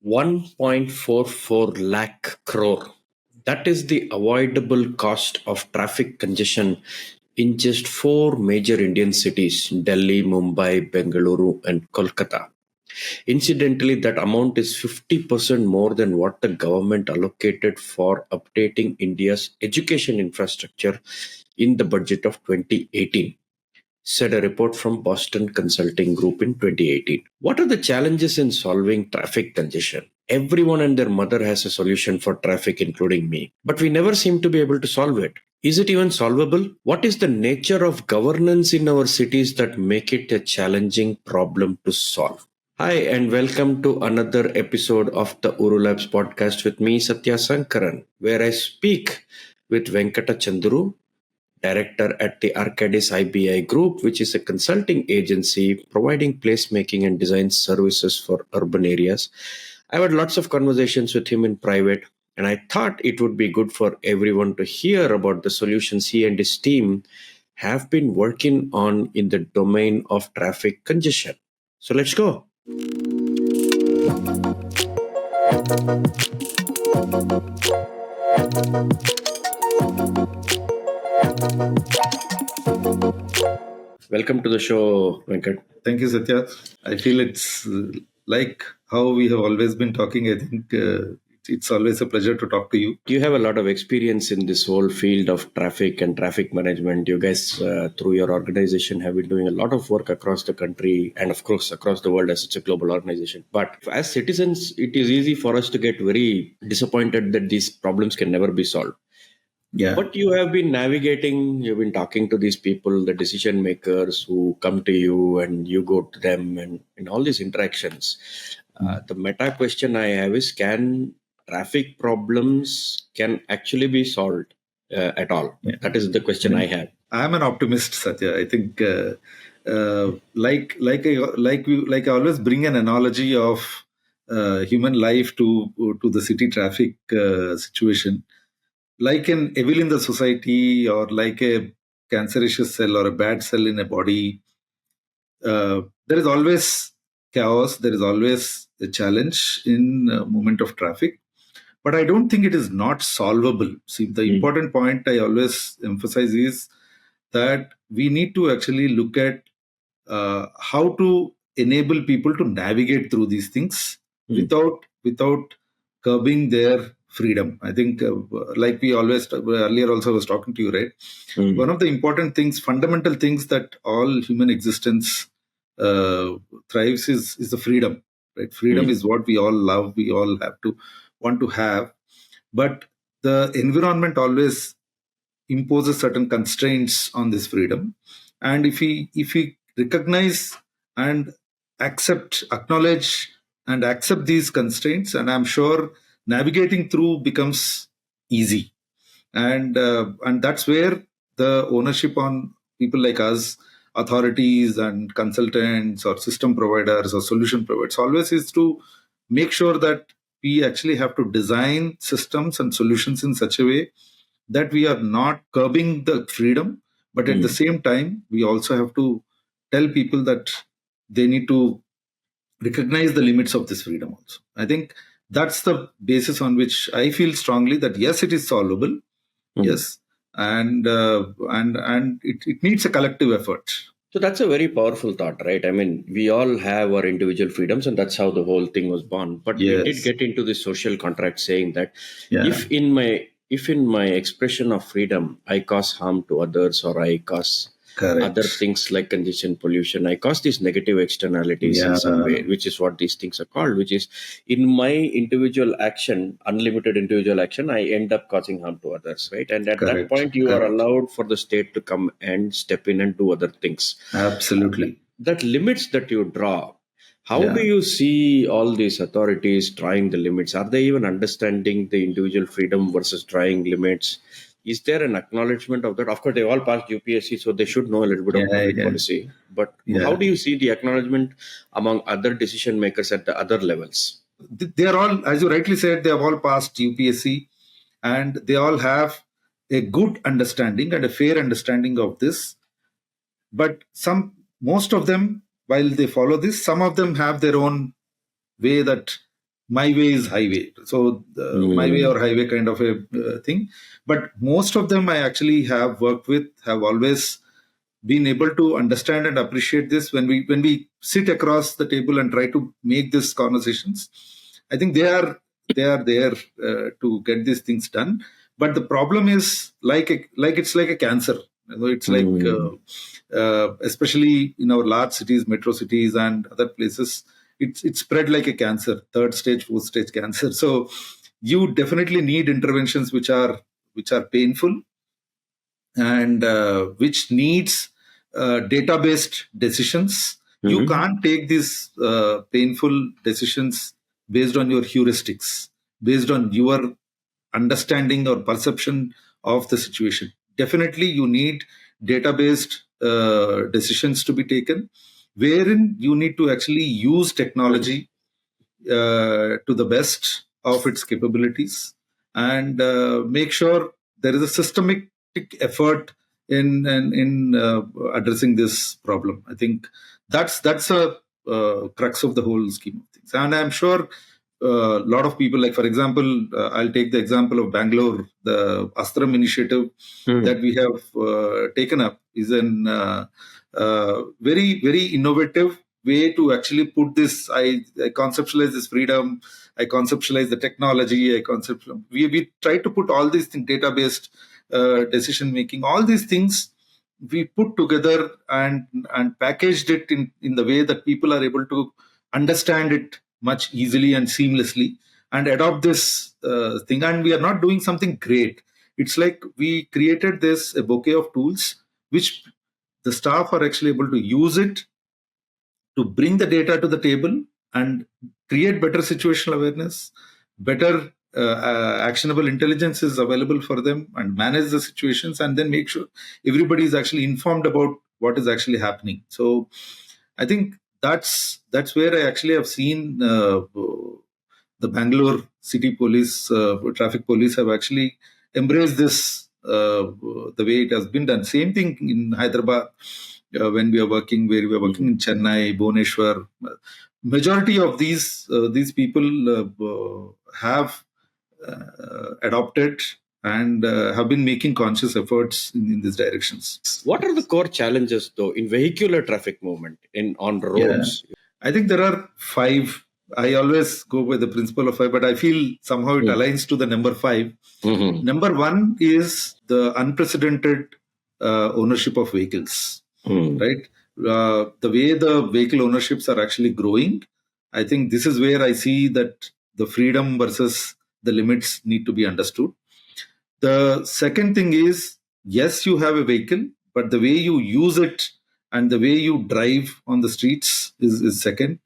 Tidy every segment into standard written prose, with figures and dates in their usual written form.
1.44 lakh crore. That is the avoidable cost of traffic congestion in just four major Indian cities: Delhi, Mumbai, Bengaluru, and Kolkata. Incidentally, that amount is 50% more than what the government allocated for updating India's education infrastructure in the budget of 2018, said a report from Boston Consulting Group in 2018. What are the challenges in solving traffic congestion? Everyone and their mother has a solution for traffic, including me, but we never seem to be able to solve it. Is it even solvable? What is the nature of governance in our cities that make it a challenging problem to solve? Hi, and welcome to another episode of the OoruLabs podcast with me, Sathya Sankaran, where I speak with Venkata Chunduru, director at the Arcadis IBI Group, which is a consulting agency providing placemaking and design services for urban areas. I've had lots of conversations with him in private, and I thought it would be good for everyone to hear about the solutions he and his team have been working on in the domain of traffic congestion. So let's go. Welcome to the show, Venkat. Thank you, Satya. I feel it's like how we have always been talking. I think it's always a pleasure to talk to you. You have a lot of experience in this whole field of traffic and traffic management. You guys, through your organization, have been doing a lot of work across the country and, of course, across the world as it's a global organization. But as citizens, it is easy for us to get very disappointed that these problems can never be solved. Yeah. But you have been navigating, you've been talking to these people, the decision makers who come to you and you go to them, and in all these interactions. The meta question I have is, can traffic problems can actually be solved at all? Yeah. That is the question I have. I'm an optimist, Satya. I think I always bring an analogy of human life to the city traffic situation. Like an evil in the society, or like a cancerous cell or a bad cell in a body, there is always chaos. There is always a challenge in movement of traffic. But I don't think it is not solvable. See, the important point I always emphasize is that we need to actually look at how to enable people to navigate through these things without curbing their freedom. I think, like we always earlier also was talking to you, right? One of the important things, fundamental things that all human existence thrives is the freedom. Right? Freedom is what we all love. We all have to want to have, but the environment always imposes certain constraints on this freedom. And if we recognize and acknowledge and accept these constraints, and I'm sure navigating through becomes easy. And that's where the ownership on people like us, authorities and consultants or system providers or solution providers, always is to make sure that we actually have to design systems and solutions in such a way that we are not curbing the freedom, but at the same time, we also have to tell people that they need to recognize the limits of this freedom also. I think that's the basis on which I feel strongly that yes, it is solvable. Yes. And it needs a collective effort. So that's a very powerful thought, right? I mean, we all have our individual freedoms, and that's how the whole thing was born. But we did get into the social contract saying that if in my expression of freedom, I cause harm to others, or I cause other things like congestion, pollution, I cause these negative externalities in some way, which is what these things are called, which is in my individual action, unlimited individual action, I end up causing harm to others, right? And at that point, you are allowed for the state to come and step in and do other things. Absolutely. That limits that you draw. How do you see all these authorities drawing the limits? Are they even understanding the individual freedom versus drawing limits? Is there an acknowledgement of that? Of course, they all passed UPSC, so they should know a little bit of public policy. But how do you see the acknowledgement among other decision makers at the other levels? They are all, as you rightly said, they have all passed UPSC, and they all have a good understanding and a fair understanding of this. But most of them, while they follow this, some of them have their own way that my way is highway. So my way or highway kind of a thing. But most of them I actually have worked with have always been able to understand and appreciate this when we sit across the table and try to make these conversations. I think they are there to get these things done. But the problem is it's like a cancer. It's like especially in our large cities, metro cities, and other places, it's spread like a cancer, third stage, fourth stage cancer. So you definitely need interventions which are painful and which needs data-based decisions. You can't take these painful decisions based on your heuristics, based on your understanding or perception of the situation. Definitely, you need data-based decisions to be taken, wherein you need to actually use technology to the best of its capabilities and make sure there is a systemic effort in addressing this problem. I think that's a crux of the whole scheme of things. And I'm sure a lot of people, like for example, I'll take the example of Bangalore. The Astram initiative that we have taken up is an very, very innovative way to actually put this. I conceptualize this freedom. I conceptualize the technology. We try to put all these things, data-based decision making, all these things we put together and packaged it in the way that people are able to understand it much easily and seamlessly and adopt this thing. And we are not doing something great. It's like we created a bouquet of tools which the staff are actually able to use it to bring the data to the table and create better situational awareness, better actionable intelligence is available for them, and manage the situations, and then make sure everybody is actually informed about what is actually happening. So I think that's where I actually have seen the Bangalore City Police, Traffic Police have actually embraced this the way it has been done. Same thing in Hyderabad when we are working, where we are working in Chennai, Bhubaneswar. Majority of these people have adopted and have been making conscious efforts in these directions. What are the core challenges, though, in vehicular traffic movement on roads? Yeah. I think there are 5. I always go by the principle of 5, but I feel somehow it aligns to the number 5. Number 1 is the unprecedented ownership of vehicles, right? The way the vehicle ownerships are actually growing, I think this is where I see that the freedom versus the limits need to be understood. The second thing is, yes, you have a vehicle, but the way you use it and the way you drive on the streets is second.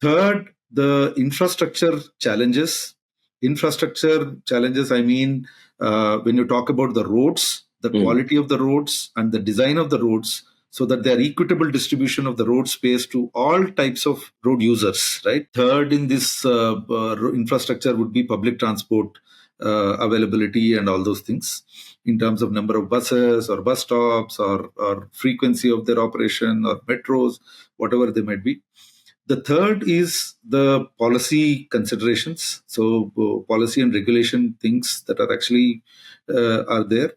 Third, the infrastructure challenges. Infrastructure challenges, I mean, when you talk about the roads, the quality of the roads and the design of the roads, so that there are equitable distribution of the road space to all types of road users, right? Third in this infrastructure would be public transport availability and all those things in terms of number of buses or bus stops or frequency of their operation or metros, whatever they might be. The third is the policy considerations. So policy and regulation things that are actually are there.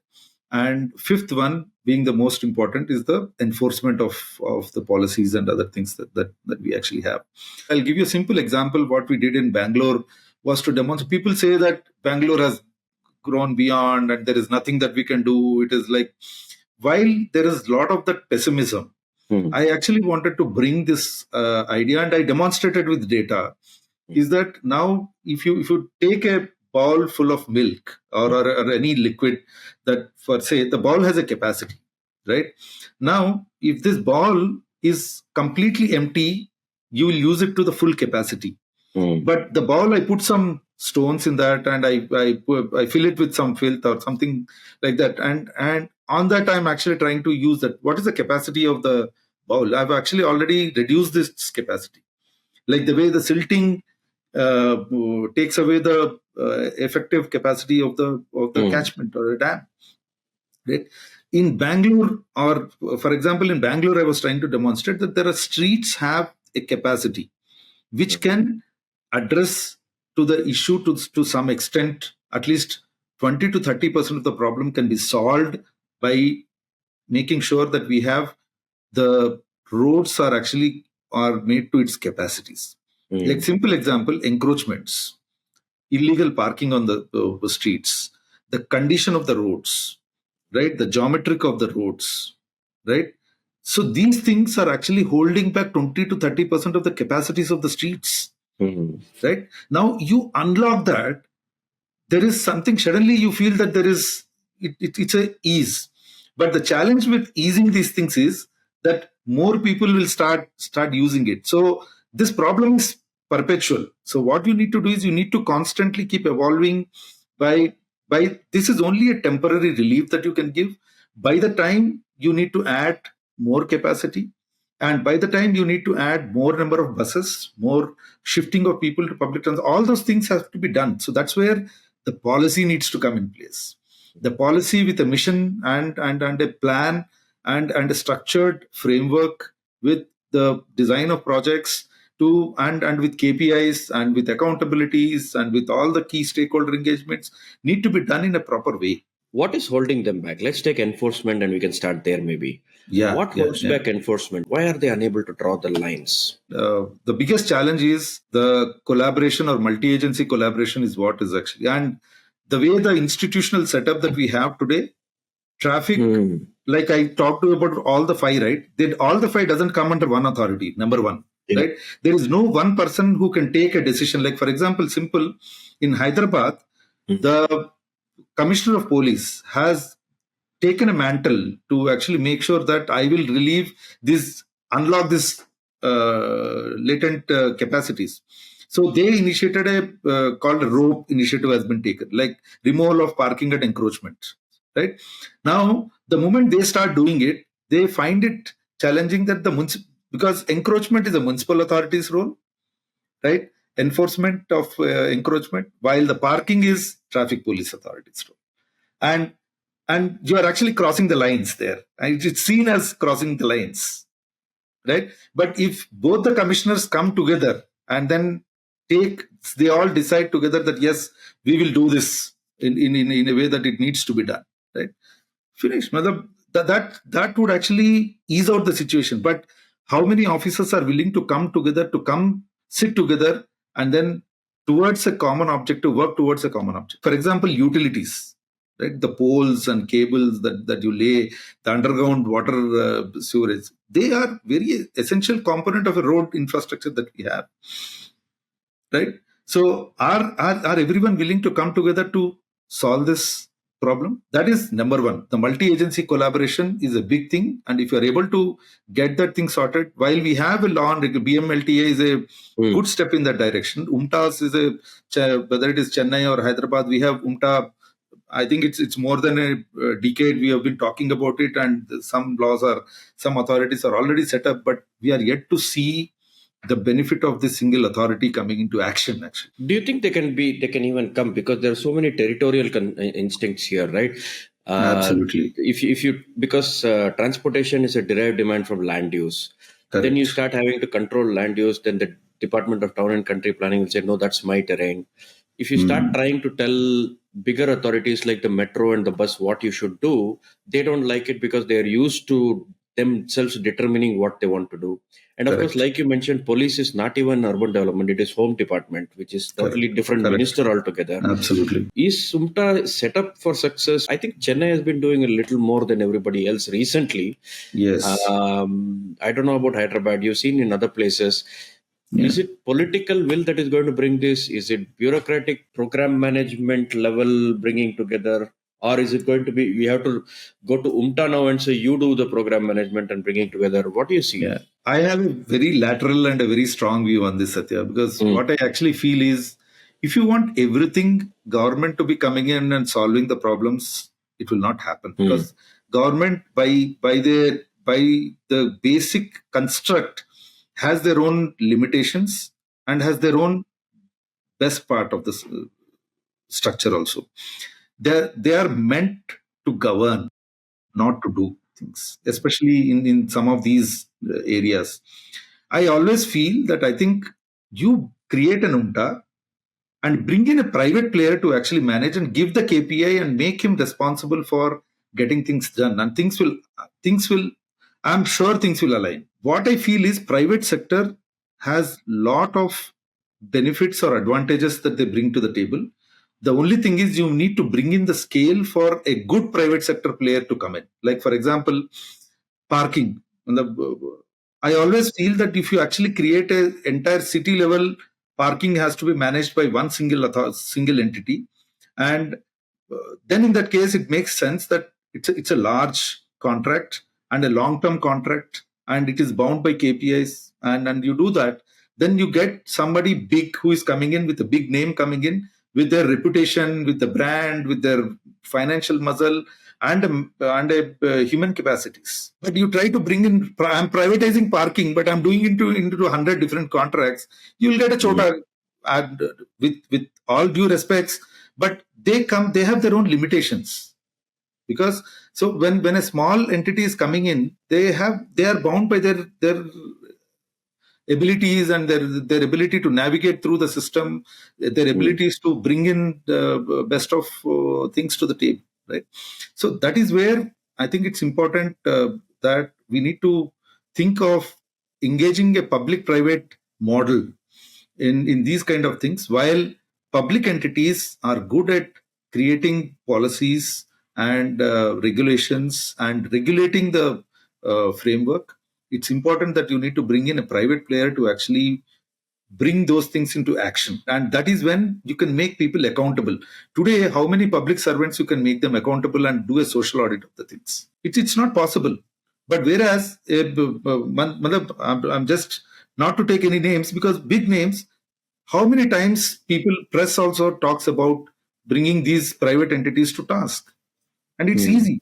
And fifth one, being the most important, is the enforcement of the policies and other things that we actually have. I'll give you a simple example. What we did in Bangalore was to demonstrate. People say that Bangalore has grown beyond and there is nothing that we can do. It is like, while there is a lot of that pessimism, I actually wanted to bring this idea, and I demonstrated with data, is that now if you take a bowl full of milk or any liquid, that for say the bowl has a capacity, right? Now, if this bowl is completely empty, you will use it to the full capacity. But the bowl, I put some stones in that and I fill it with some filth or something like that. And on that, I'm actually trying to use that. What is the capacity of the bowl? I've actually already reduced this capacity. Like the way the silting takes away the effective capacity of the catchment or a dam. Right? In Bangalore, or for example, in Bangalore, I was trying to demonstrate that there are streets have a capacity which can address to the issue to some extent. At least 20 to 30% of the problem can be solved by making sure that we have the roads are made to its capacities. Like simple example, encroachments, illegal parking on the streets, the condition of the roads, right? The geometric of the roads, right? So these things are actually holding back 20 to 30% of the capacities of the streets, right? Now you unlock that, there is something, suddenly you feel that it's a ease. But the challenge with easing these things is that more people will start using it. So this problem is perpetual. So what you need to do is you need to constantly keep evolving by this is only a temporary relief that you can give. By the time you need to add more capacity, and by the time you need to add more number of buses, more shifting of people to public transport, all those things have to be done. So that's where the policy needs to come in place. The policy with a mission and a plan and a structured framework with the design of projects to and with KPIs and with accountabilities and with all the key stakeholder engagements need to be done in a proper way. What is holding them back? Let's take enforcement and we can start there maybe. Yeah. What holds back enforcement? Why are they unable to draw the lines? The biggest challenge is the collaboration or multi-agency collaboration is what is actually, and the way the institutional setup that we have today, traffic, like I talked to you about all the five, right? All the five doesn't come under one authority, number one, right? There is no one person who can take a decision. Like, for example, simple, in Hyderabad, the Commissioner of Police has taken a mantle to actually make sure that I will unlock this latent capacities. So they initiated a called a rope initiative has been taken, like removal of parking at encroachment. Right now, the moment they start doing it, they find it challenging that because encroachment is a municipal authority's role, right? Enforcement of encroachment, while the parking is traffic police authority's role, and you are actually crossing the lines there, and it's seen as crossing the lines, right? But if both the commissioners come together and then they all decide together that yes, we will do this in a way that it needs to be done, right? Finish. That would actually ease out the situation. But how many officers are willing to come together, sit together, and then towards a common objective, work towards a common object? For example, utilities, right? The poles and cables that you lay, the underground water sewerage, they are very essential component of a road infrastructure that we have, right? So are everyone willing to come together to solve this problem? That is number one. The multi-agency collaboration is a big thing, and if you are able to get that thing sorted, while we have a law on BMLTA is a good step in that direction. UMTAS is whether it is Chennai or Hyderabad, we have UMTA. I think it's more than a decade we have been talking about it, and some authorities are already set up, but we are yet to see the benefit of this single authority coming into action. Actually, do you think they can even come, because there are so many territorial instincts here, right? Absolutely. Because transportation is a derived demand from land use. Correct. Then you start having to control land use, then the Department of Town and Country Planning will say, no, that's my terrain. If you start trying to tell bigger authorities like the metro and the bus what you should do, they don't like it because they are used to themselves determining what they want to do. And of course, like you mentioned, police is not even urban development, it is home department, which is totally different minister altogether. Absolutely. Is Sumta set up for success? I think Chennai has been doing a little more than everybody else recently. Yes. I don't know about Hyderabad. You've seen in other places. Yeah. Is it political will that is going to bring this? Is it bureaucratic program management level bringing together? Or is it going to be, we have to go to UMTA now and say, you do the program management and bringing together? What do you see? Yeah. I have a very lateral and a very strong view on this, Sathya, because what I actually feel is, if you want everything government to be coming in and solving the problems, it will not happen. Because government, by the basic construct, has their own limitations and has their own best part of this structure also. They are meant to govern, not to do things, especially in some of these areas. I always feel that I think you create an UMTA, and bring in a private player to actually manage and give the KPI and make him responsible for getting things done. And I'm sure things will align. What I feel is private sector has lot of benefits or advantages that they bring to the table. The only thing is you need to bring in the scale for a good private sector player to come in. Like, for example, parking. I always feel that if you actually create an entire city level, parking has to be managed by one single entity. And then in that case, it makes sense that it's a large contract and a long-term contract, and it is bound by KPIs. And you do that, then you get somebody big who is coming in with a big name coming in with their reputation, with the brand, with their financial muscle, and human capacities. But you try to bring in, I'm privatizing parking, but I'm doing into 100 different contracts. You'll get a chota, and with all due respects, but they have their own limitations. Because so when a small entity is coming in, they are bound by their abilities and their ability to navigate through the system, their abilities to bring in the best of things to the table, right? So that is where I think it's important that we need to think of engaging a public-private model in these kind of things, while public entities are good at creating policies and regulations and regulating the framework. It's important that you need to bring in a private player to actually bring those things into action, and that is when you can make people accountable. Today, how many public servants you can make them accountable and do a social audit of the things? It's not possible. But whereas I'm just not to take any names, because big names, how many times press also talks about bringing these private entities to task, and it's easy,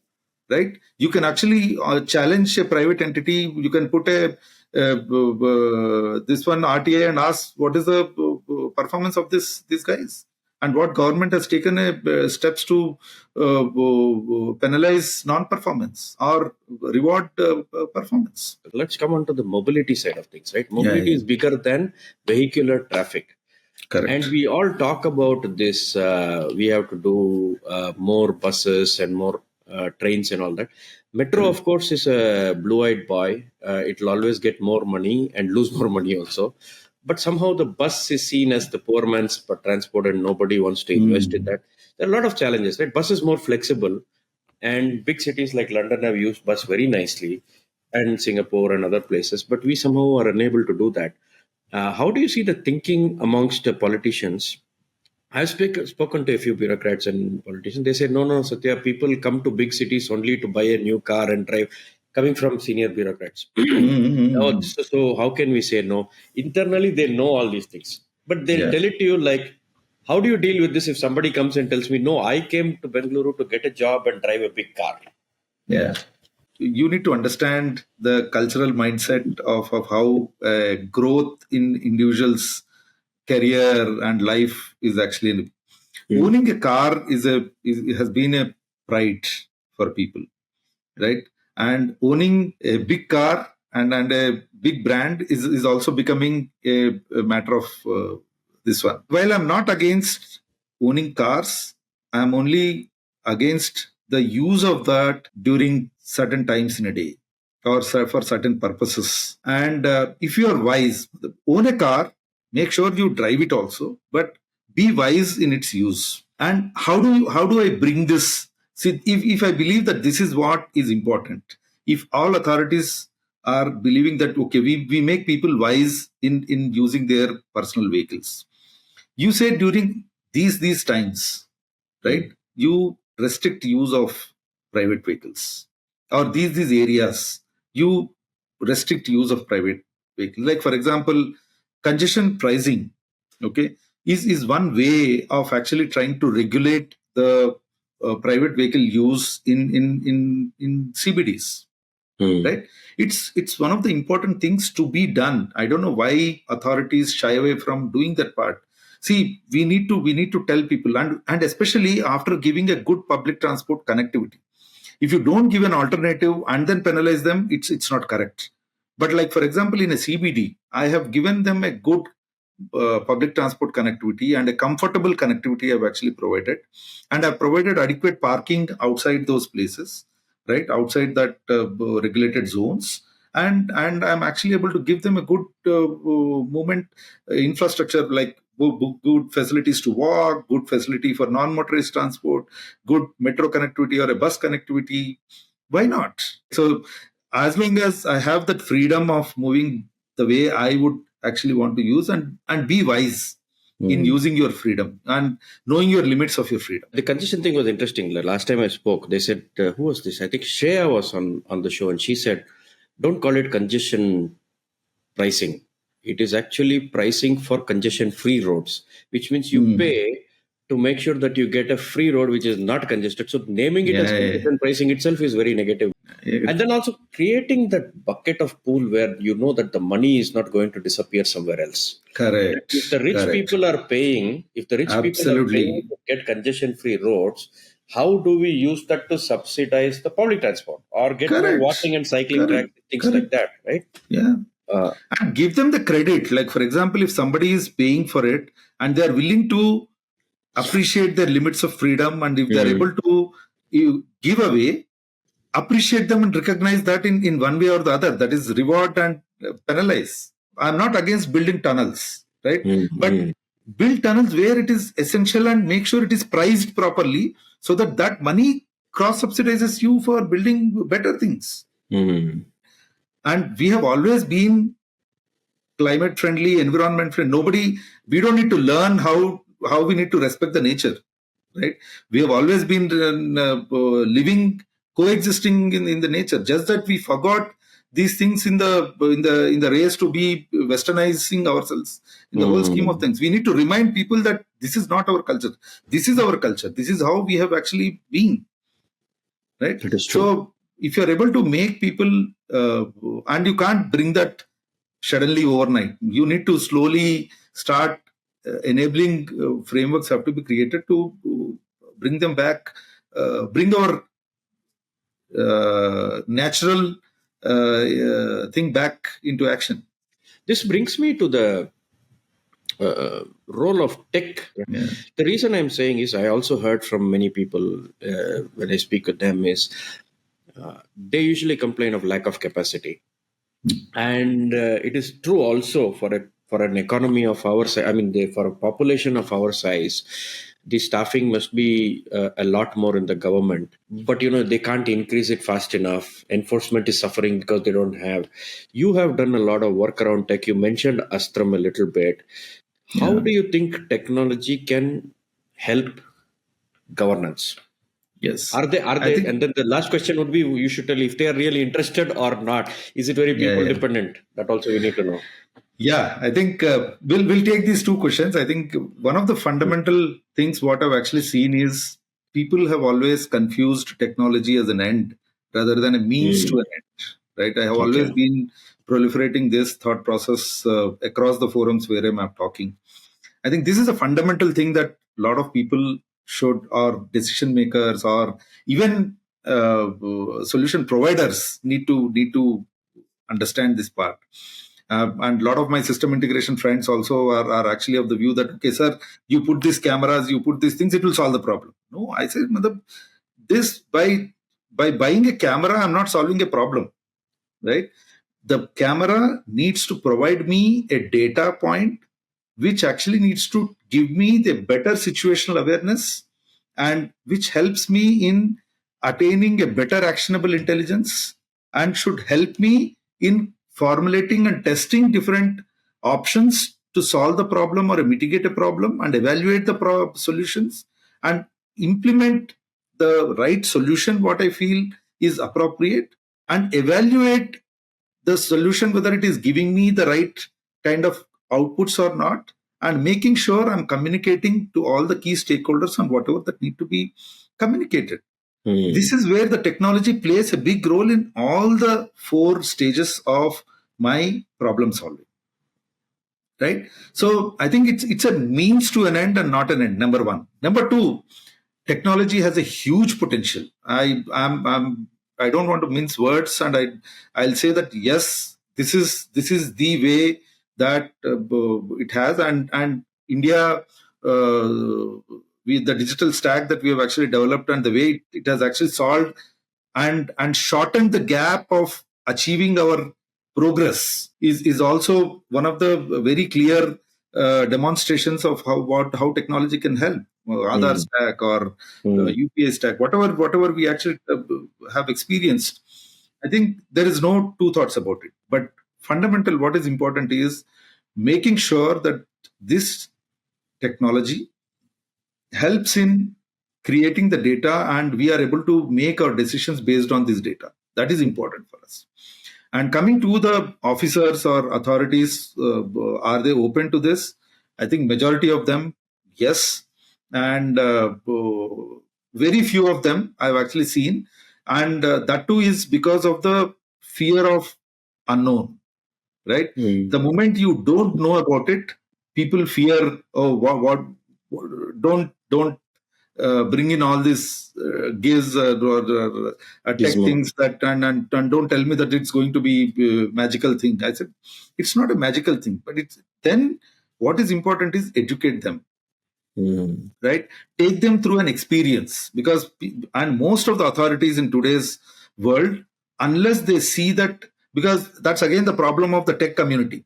right? You can actually challenge a private entity. You can put this one RTI and ask what is the performance of these guys, and what government has taken steps to penalize non-performance or reward performance. Let's come on to the mobility side of things, right? Mobility is bigger than vehicular traffic. Correct. And we all talk about this. We have to do more buses and more trains and all that. Metro, of course, is a blue-eyed boy. It will always get more money and lose more money also. But somehow the bus is seen as the poor man's transport, and nobody wants to invest in that. There are a lot of challenges, right? Bus is more flexible, and big cities like London have used bus very nicely, and Singapore and other places. But we somehow are unable to do that. How do you see the thinking amongst the politicians? I've spoken to a few bureaucrats and politicians. They say, no, Satya, people come to big cities only to buy a new car and drive, coming from senior bureaucrats. So how can we say no? Internally, they know all these things. But they'll tell it to you like, how do you deal with this if somebody comes and tells me, no, I came to Bengaluru to get a job and drive a big car? Yeah. You need to understand the cultural mindset of how growth in individuals' career and life is actually. Owning a car has been a pride for people, right? And owning a big car and a big brand is also becoming a matter of this one. While I'm not against owning cars, I'm only against the use of that during certain times in a day or for certain purposes. And if you are wise, own a car, make sure you drive it also, but be wise in its use. And how do I bring this? See, if I believe that this is what is important, if all authorities are believing that, okay, we make people wise in using their personal vehicles. You say during these times, right? You restrict use of private vehicles, or these areas you restrict use of private vehicles. Like, for example, congestion pricing, okay, is one way of actually trying to regulate the private vehicle use in CBDs. Right? It's one of the important things to be done. I don't know why authorities shy away from doing that part. See, we need to tell people, and especially after giving a good public transport connectivity. If you don't give an alternative and then penalize them, it's not correct. But like, for example, in a CBD, I have given them a good public transport connectivity and a comfortable connectivity I've actually provided. And I've provided adequate parking outside those places, right? Outside that regulated zones. And I'm actually able to give them a good movement infrastructure, like good facilities to walk, good facility for non-motorized transport, good metro connectivity or a bus connectivity. Why not? So as long as I have that freedom of moving the way I would actually want to use, and be wise in using your freedom and knowing your limits of your freedom. The congestion thing was interesting. The last time I spoke, they said, who was this? I think Shreya was on the show, and she said, don't call it congestion pricing. It is actually pricing for congestion-free roads, which means you pay to make sure that you get a free road which is not congested. So naming it as congestion pricing itself is very negative. And then also creating that bucket of pool where you know that the money is not going to disappear somewhere else. Correct. If the rich people are paying, people are paying to get congestion-free roads, how do we use that to subsidize the public transport or get more walking and cycling tracks, things like that, right? Yeah. And give them the credit. Like, for example, if somebody is paying for it and they are willing to appreciate their limits of freedom, and if they are able to give away, appreciate them and recognize that in one way or the other. That is reward and penalize. I'm not against building tunnels, right? But build tunnels where it is essential and make sure it is priced properly so that money cross-subsidizes you for building better things. And we have always been climate friendly, environment friendly. We don't need to learn how we need to respect the nature, right? We have always been living, coexisting in the nature. Just that we forgot these things in the race to be westernizing ourselves in the whole scheme of things. We need to remind people that this is not our culture. This is our culture. This is how we have actually been, right? That is true. So if you're able to make people, and you can't bring that suddenly overnight, you need to slowly start enabling frameworks have to be created to bring them back, bring our natural thing back into action. This brings me to the role of tech. Yeah. The reason I'm saying is I also heard from many people when I speak with them is they usually complain of lack of capacity. And it is true also for an economy of our size. I mean, for a population of our size, the staffing must be a lot more in the government. But, they can't increase it fast enough. Enforcement is suffering because they don't have. You have done a lot of work around tech. You mentioned Astram a little bit. How do you think technology can help governance? Yes. Are they? And then the last question would be, you should tell if they are really interested or not. Is it very people dependent? That also we need to know. Yeah, I think we'll take these two questions. I think one of the fundamental things what I've actually seen is people have always confused technology as an end rather than a means to an end. Right? I have always been proliferating this thought process across the forums where I'm talking. I think this is a fundamental thing that a lot of people should, or decision makers, or even solution providers need to understand this part. And a lot of my system integration friends also are actually of the view that, okay, sir, you put these cameras, you put these things, it will solve the problem. No, I said, this by buying a camera, I'm not solving a problem, right? The camera needs to provide me a data point which actually needs to give me the better situational awareness and which helps me in attaining a better actionable intelligence and should help me in formulating and testing different options to solve the problem or mitigate a problem and evaluate the solutions and implement the right solution, what I feel is appropriate, and evaluate the solution, whether it is giving me the right kind of outputs or not, and making sure I'm communicating to all the key stakeholders on whatever that need to be communicated. This is where the technology plays a big role in all the 4 stages of my problem solving. Right? So I think it's a means to an end and not an end, number one. Number two, technology has a huge potential. I don't want to mince words, and I'll say that yes, this is the way that it has, and India, with the digital stack that we have actually developed and the way it has actually solved and shortened the gap of achieving our progress is also one of the very clear demonstrations of how technology can help. Aadhaar stack or UPI stack, whatever we actually have experienced. I think there is no two thoughts about it. But fundamental, what is important is making sure that this technology helps in creating the data and we are able to make our decisions based on this data. That is important for us. And coming to the officers or authorities, are they open to this? I think majority of them, yes. And very few of them I've actually seen. And that too is because of the fear of unknown, right? The moment you don't know about it, people fear, oh, don't bring in all these gives or tech things that and don't tell me that it's going to be magical thing. I said it's not a magical thing, but it's then what is important is educate them, right? Take them through an experience, because and most of the authorities in today's world, unless they see that, because that's again the problem of the tech community,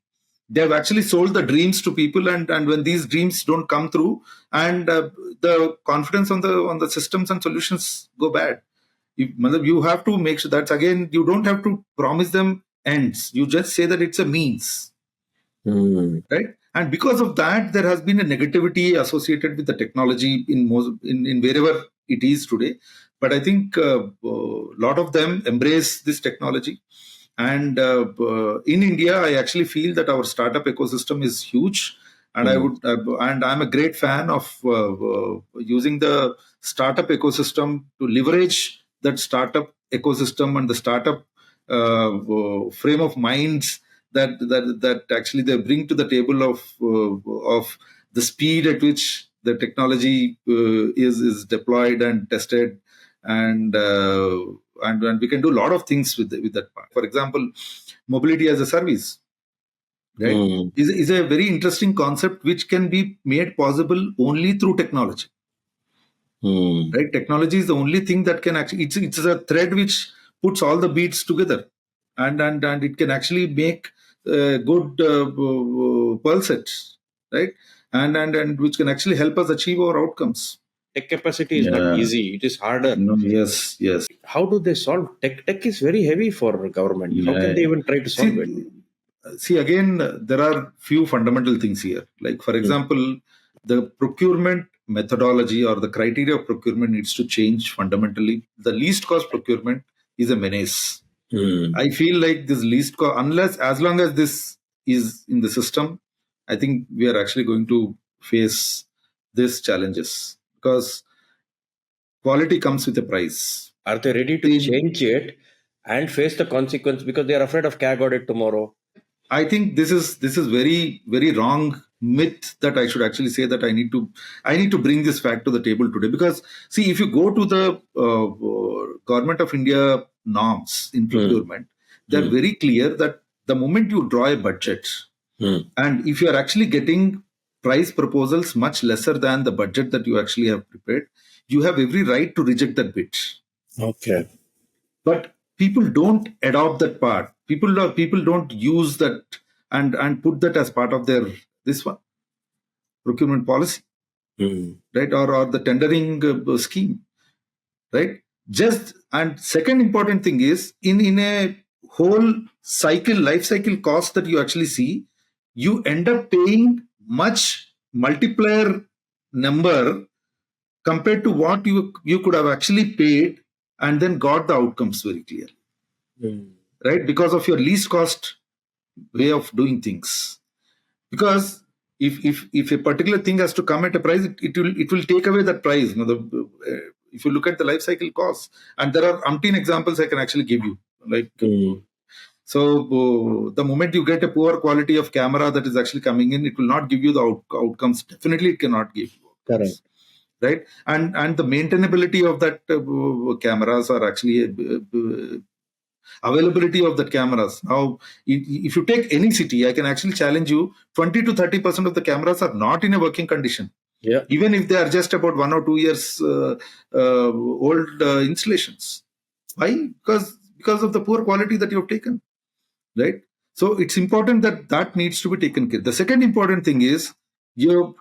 they have actually sold the dreams to people, and when these dreams don't come through, and the confidence on the systems and solutions go bad. You have to make sure that's again, you don't have to promise them ends, you just say that it's a means, right? And because of that, there has been a negativity associated with the technology in wherever it is today. But I think a lot of them embrace this technology. And in India, I actually feel that our startup ecosystem is huge, and and I'm a great fan of using the startup ecosystem to leverage that startup ecosystem and the startup frame of minds that actually they bring to the table of the speed at which the technology is deployed and tested, and we can do a lot of things with that part. For example, mobility as a service, right, is a very interesting concept which can be made possible only through technology. Right, technology is the only thing that can actually, it's a thread which puts all the beats together, and it can actually make good pulsets, right, and which can actually help us achieve our outcomes. Tech capacity is not easy. It is harder. No, yes. How do they solve? Tech is very heavy for government. How can they even try to solve it? See, again, there are few fundamental things here. Like, for example, the procurement methodology or the criteria of procurement needs to change fundamentally. The least cost procurement is a menace. I feel like this least cost, as long as this is in the system, I think we are actually going to face these challenges, because quality comes with a price. Are they ready to change it and face the consequence because they are afraid of CAG audit tomorrow? I think this is very, very wrong myth that I should actually say that I need to bring this fact to the table today. Because see, if you go to the Government of India norms in procurement, they're very clear that the moment you draw a budget, and if you are actually getting price proposals much lesser than the budget that you actually have prepared, you have every right to reject that bid. Okay. But people don't adopt that part. People don't use that and put that as part of their procurement policy, right, or the tendering scheme, right? And second important thing is in a whole life cycle cost that you actually see, you end up paying much multiplier number compared to what you could have actually paid and then got the outcomes very clearly. Right, because of your least cost way of doing things. Because if a particular thing has to come at a price, it will take away that price. If you look at the life cycle costs, and there are umpteen examples I can actually give you. Like so, the moment you get a poor quality of camera that is actually coming in, it will not give you the outcomes. Definitely, it cannot give you. Correct. Right, and the maintainability of that cameras are actually Availability of the cameras. Now, if you take any city, I can actually challenge you, 20 to 30% of the cameras are not in a working condition. Yeah. Even if they are just about 1 or 2 years old installations. Why? Because of the poor quality that you have taken, right? So it's important that needs to be taken care. The second important thing is, your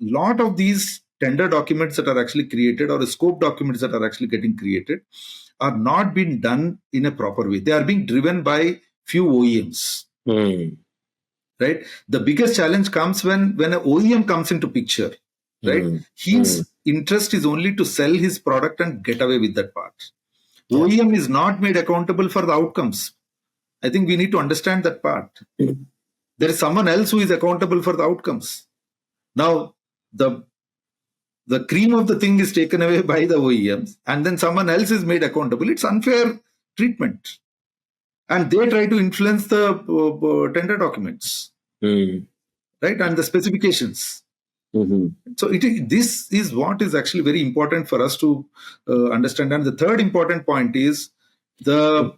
lot of these tender documents that are actually created, or the scope documents that are actually getting created, are not being done in a proper way. They are being driven by few OEMs. Right? The biggest challenge comes when an OEM comes into picture. Right? His interest is only to sell his product and get away with that part. Yeah. OEM is not made accountable for the outcomes. I think we need to understand that part. There is someone else who is accountable for the outcomes. Now, the cream of the thing is taken away by the OEMs, and then someone else is made accountable. It's unfair treatment. And they try to influence the tender documents, right, and the specifications. So this is what is actually very important for us to understand. And the third important point is the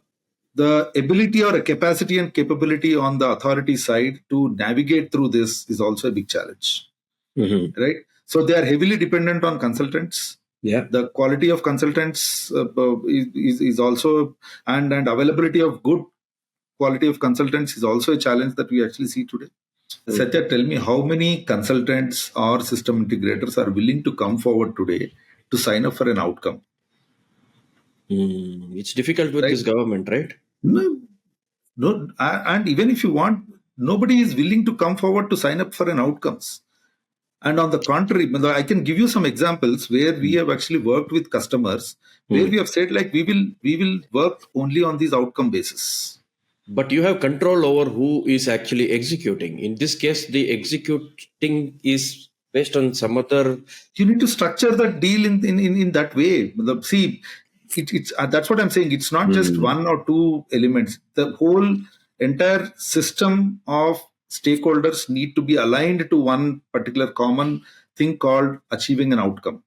ability or a capacity and capability on the authority side to navigate through this is also a big challenge, right? So they are heavily dependent on consultants. Yeah, the quality of consultants is also, and availability of good quality of consultants is also a challenge that we actually see today. Sathya, tell me, how many consultants or system integrators are willing to come forward today to sign up for an outcome? It's difficult with this government, right? No, and even if you want, nobody is willing to come forward to sign up for an outcomes. And on the contrary, I can give you some examples where we have actually worked with customers where we have said, like, we will work only on these outcome basis. But you have control over who is actually executing. In this case, the executing is based on some other. You need to structure that deal in that way. See, it's that's what I'm saying. It's not just one or two elements. The whole entire system of stakeholders need to be aligned to one particular common thing called achieving an outcome.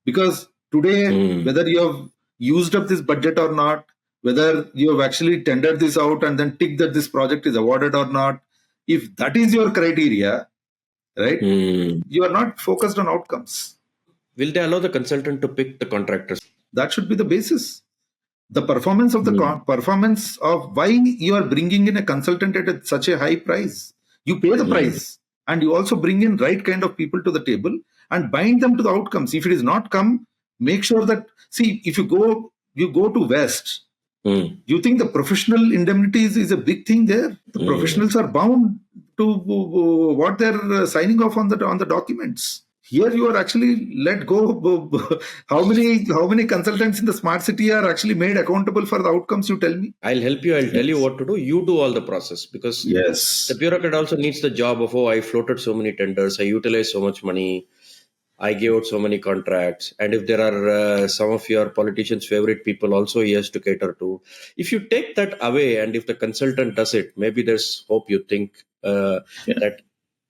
Because today, whether you have used up this budget or not, whether you have actually tendered this out and then tick that this project is awarded or not, if that is your criteria, right, you are not focused on outcomes. Will they allow the consultant to pick the contractors? That should be the basis. The performance of the performance of why you are bringing in a consultant at such a high price. You pay the price, and you also bring in right kind of people to the table and bind them to the outcomes. If it is not come, make sure that, see, if you go to West, you think the professional indemnity is a big thing there. The professionals are bound to what they're signing off on the documents. Here you are actually let go. How many consultants in the smart city are actually made accountable for the outcomes? You tell me. I'll help you. I'll tell you what to do. You do all the process, because the bureaucrat also needs the job of, I floated so many tenders, I utilized so much money, I gave out so many contracts. And if there are some of your politicians' favorite people also he has to cater to. If you take that away, and if the consultant does it, maybe there's hope. You think that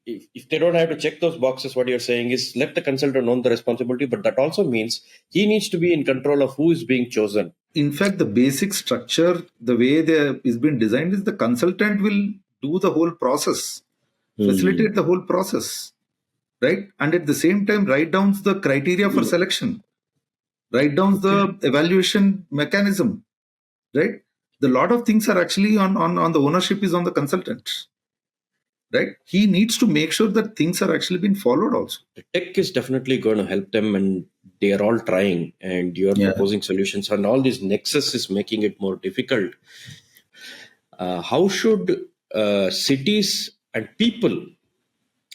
if they don't have to check those boxes, what you're saying is let the consultant own the responsibility, but that also means he needs to be in control of who is being chosen. In fact, the basic structure, the way they is been designed, is the consultant will do the whole process, facilitate the whole process, right? And at the same time, write down the criteria for selection, write down the evaluation mechanism, right? The lot of things are actually on the ownership is on the consultant. Right, he needs to make sure that things are actually being followed also. The tech is definitely going to help them, and they are all trying, and you are proposing solutions, and all this nexus is making it more difficult. How should cities and people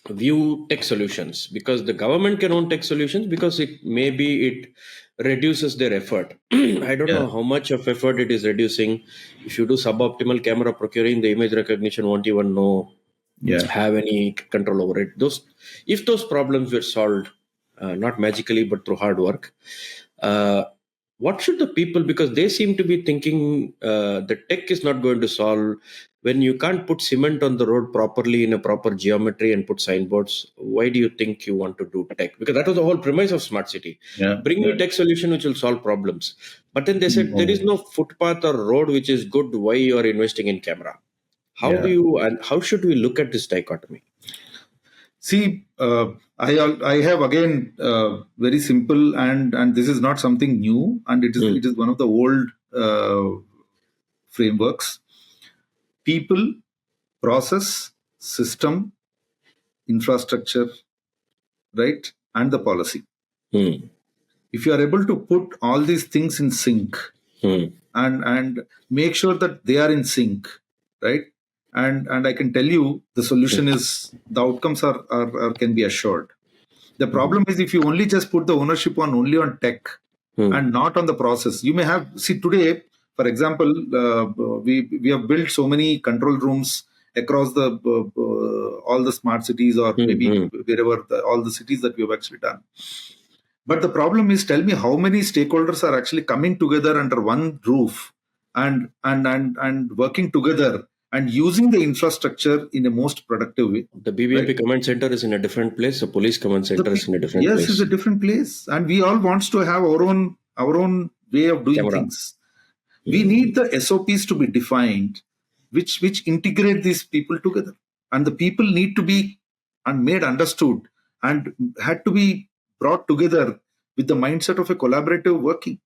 view tech solutions? Because the government can own tech solutions because it reduces their effort. I don't know how much of effort it is reducing. If you do suboptimal camera procuring, the image recognition won't even know. Have any control over it. If those problems were solved, not magically but through hard work, what should the people, because they seem to be thinking the tech is not going to solve, when you can't put cement on the road properly in a proper geometry and put signboards, why do you think you want to do tech? Because that was the whole premise of smart city. Yeah. Bring me tech solution which will solve problems. But then they said there is no footpath or road which is good. Why you are investing in camera? How do you and how should we look at this dichotomy? See, I have again very simple, and this is not something new, and it is one of the old frameworks. People, process, system, infrastructure, right, and the policy. If you are able to put all these things in sync and make sure that they are in sync, right, and I can tell you the solution is the outcomes are can be assured. The problem is if you only just put the ownership only on tech and not on the process. You may have, see today, for example, we have built so many control rooms across the all the smart cities, or maybe wherever all the cities that we have actually done. But the problem is, tell me how many stakeholders are actually coming together under one roof and working together and using the infrastructure in a most productive way. The BBMP command center is in a different place. The police command center is in a different place. Yes, it's a different place, and we all wants to have our own way of doing things. We need the SOPs to be defined, which integrate these people together, and the people need to be made understood and had to be brought together with the mindset of a collaborative working.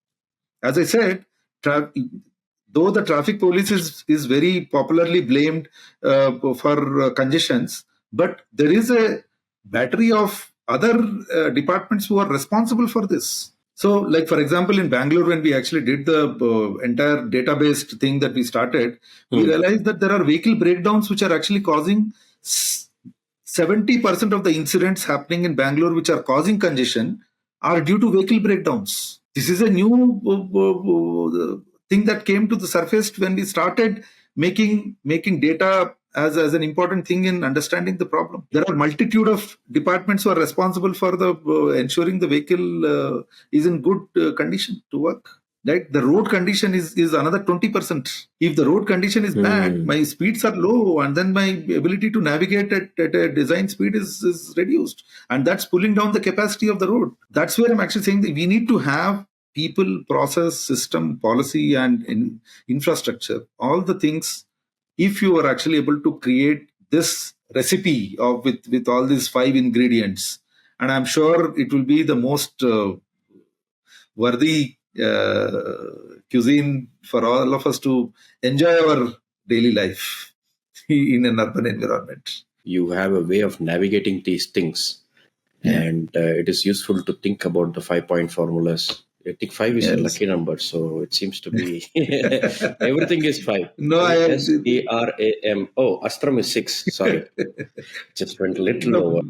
As I said, though the traffic police is very popularly blamed for congestions, but there is a battery of other departments who are responsible for this. So, like for example, in Bangalore, when we actually did the entire database thing that we started, we realized that there are vehicle breakdowns which are actually causing 70% of the incidents happening in Bangalore, which are causing congestion, are due to vehicle breakdowns. This is a new thing that came to the surface when we started making data as an important thing in understanding the problem. There are multitude of departments who are responsible for the ensuring the vehicle is in good condition to work. Right? The road condition is another 20%. If the road condition is bad, my speeds are low, and then my ability to navigate at a design speed is reduced, and that's pulling down the capacity of the road. That's where I'm actually saying that we need to have people, process, system, policy, and infrastructure, all the things. If you are actually able to create this recipe of with all these 5 ingredients, and I'm sure it will be the most worthy cuisine for all of us to enjoy our daily life in an urban environment. You have a way of navigating these things, and it is useful to think about the 5-point formulas. I think 5 is a lucky number, so it seems to be everything is 5. No, I am STRAM. Oh, Astram is 6. Sorry, just went a little over.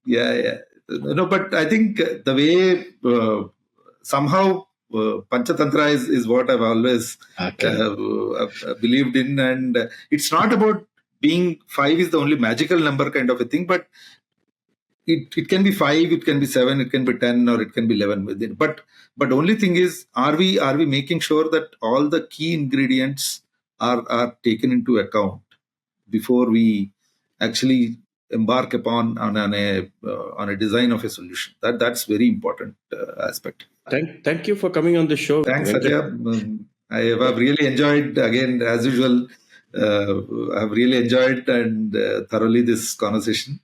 Yeah. No, but I think the way somehow Panchatantra is what I've always believed in, and it's not about being 5 is the only magical number kind of a thing, but it can be 5, it can be 7, it can be 10, or it can be 11 within. But only thing is, are we making sure that all the key ingredients are taken into account before we actually embark upon on a design of a solution? That's very important aspect. Thank you for coming on the show. Thanks, Sathya. I have really enjoyed, again, as usual, I've really enjoyed and thoroughly this conversation.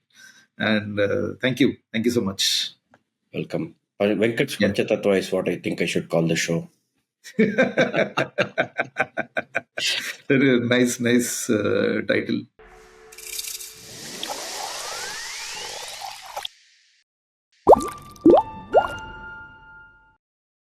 And thank you so much. Welcome. Venkat's Panchatattva is what I think I should call the show. Nice title.